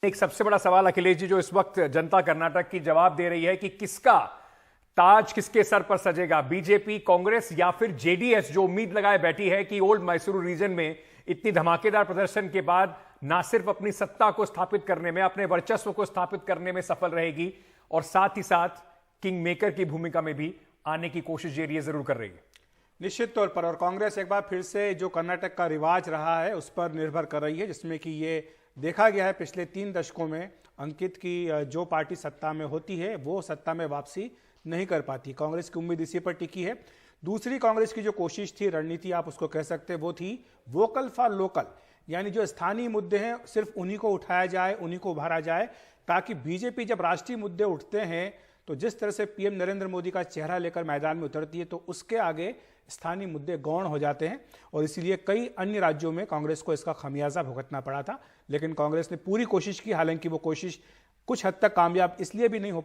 एक सबसे बड़ा सवाल अखिलेश जी जो इस वक्त जनता कर्नाटक की जवाब दे रही है कि किसका ताज किसके सर पर सजेगा, बीजेपी, कांग्रेस या फिर जेडीएस, जो उम्मीद लगाए बैठी है कि ओल्ड मैसूरू रीजन में इतनी धमाकेदार प्रदर्शन के बाद ना सिर्फ अपनी सत्ता को स्थापित करने में, अपने वर्चस्व को स्थापित करने में सफल रहेगी और साथ ही साथ किंग मेकर की भूमिका में भी आने की कोशिश जेडीएस जरूर कर रही है। निश्चित तौर पर। और कांग्रेस एक बार फिर से जो कर्नाटक का रिवाज रहा है उस पर निर्भर कर रही है, जिसमें कि ये देखा गया है पिछले 3 दशकों में अंकित की जो पार्टी सत्ता में होती है वो सत्ता में वापसी नहीं कर पाती। कांग्रेस की उम्मीद इसी पर टिकी है। दूसरी कांग्रेस की जो कोशिश थी, रणनीति आप उसको कह सकते हैं, वो थी वोकल फॉर लोकल, यानी जो स्थानीय मुद्दे हैं सिर्फ उन्हीं को उठाया जाए, उन्हीं को उभारा जाए, ताकि बीजेपी जब राष्ट्रीय मुद्दे उठते हैं तो जिस तरह से पीएम नरेंद्र मोदी का चेहरा लेकर मैदान में उतरती है तो उसके आगे स्थानीय मुद्दे गौण हो जाते हैं। और इसीलिए कई अन्य राज्यों में कांग्रेस को इसका खमियाजा भुगतना पड़ा था। लेकिन कांग्रेस ने पूरी कोशिश की, हालांकि वो कोशिश कुछ हद तक कामयाब इसलिए भी नहीं हो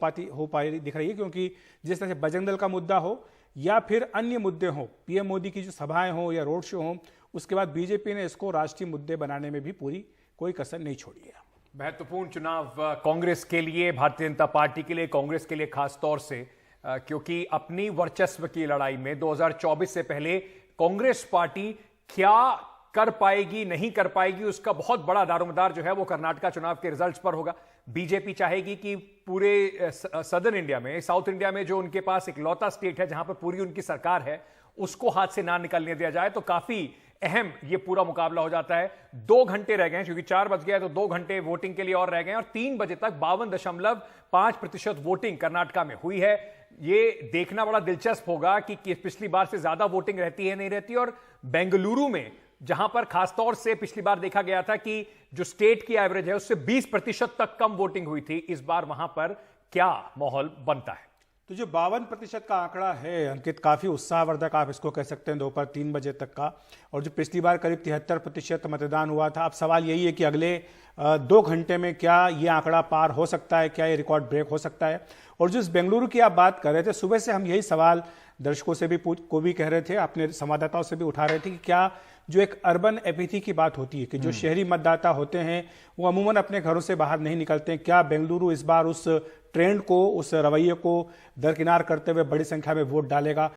पाई दिख रही है क्योंकि जिस तरह से बजरंग दल का मुद्दा हो या फिर अन्य मुद्दे हों, पीएम मोदी की जो सभाएं हों या रोड शो हों, उसके बाद बीजेपी ने इसको राष्ट्रीय मुद्दे बनाने में भी पूरी कोई कसर नहीं छोड़ी है। महत्वपूर्ण चुनाव कांग्रेस के लिए, भारतीय जनता पार्टी के लिए, कांग्रेस के लिए खास तौर से, क्योंकि अपनी वर्चस्व की लड़ाई में 2024 से पहले कांग्रेस पार्टी क्या कर पाएगी नहीं कर पाएगी उसका बहुत बड़ा दारोमदार जो है वो कर्नाटक चुनाव के रिजल्ट्स पर होगा। बीजेपी चाहेगी कि पूरे सदर्न इंडिया में, साउथ इंडिया में जो उनके पास इकलौता स्टेट है जहां पर पूरी उनकी सरकार है, उसको हाथ से ना निकलने दिया जाए। तो काफी अहम ये पूरा मुकाबला हो जाता है। 2 घंटे रह गए हैं, क्योंकि 4 बज गया तो 2 घंटे वोटिंग के लिए और रह गए हैं और 3 बजे तक 52.5% वोटिंग कर्नाटक में हुई है। ये देखना बड़ा दिलचस्प होगा कि पिछली बार से ज्यादा वोटिंग रहती है नहीं रहती। और बेंगलुरु में जहां पर खासतौर से पिछली बार देखा गया था कि जो स्टेट की एवरेज है उससे 20% तक कम वोटिंग हुई थी, इस बार वहां पर क्या माहौल बनता है? तो जो 52% का आंकड़ा है अंकित, काफी उत्साहवर्धक आप इसको कह सकते हैं, दोपहर 3 बजे तक का। और जो पिछली बार करीब 73% मतदान हुआ था, अब सवाल यही है कि अगले 2 घंटे में क्या ये आंकड़ा पार हो सकता है, क्या ये रिकॉर्ड ब्रेक हो सकता है। और जो इस बेंगलुरु की आप बात कर रहे थे, सुबह से हम यही सवाल दर्शकों से भी भी कह रहे थे, अपने संवाददाताओं से भी उठा रहे थे कि क्या जो एक अर्बन एपैथी की बात होती है कि जो शहरी मतदाता होते हैं वो अमूमन अपने घरों से बाहर नहीं निकलते हैं, क्या बेंगलुरु इस बार उस ट्रेंड को, उस रवैये को दरकिनार करते हुए बड़ी संख्या में वोट डालेगा?